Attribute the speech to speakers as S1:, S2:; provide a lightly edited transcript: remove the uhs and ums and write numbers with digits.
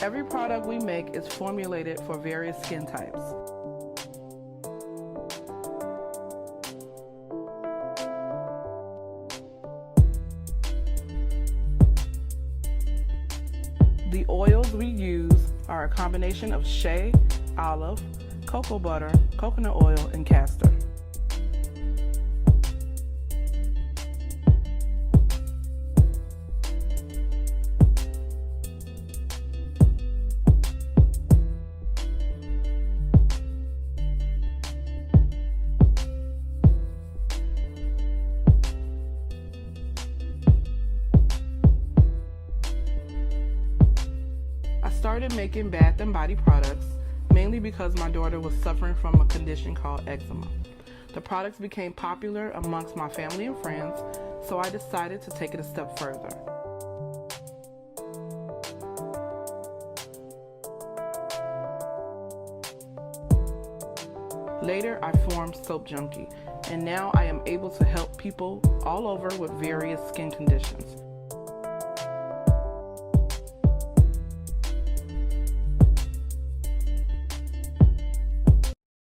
S1: Every product we make is formulated for various skin types. The oils we use are a combination of shea, olive, cocoa butter, coconut oil, and castor. I started making bath and body products mainly because my daughter was suffering from a condition called eczema. The products became popular amongst my family and friends, so I decided to take it a step further. Later, I formed Soap Junkii, and now I am able to help people all over with various skin conditions.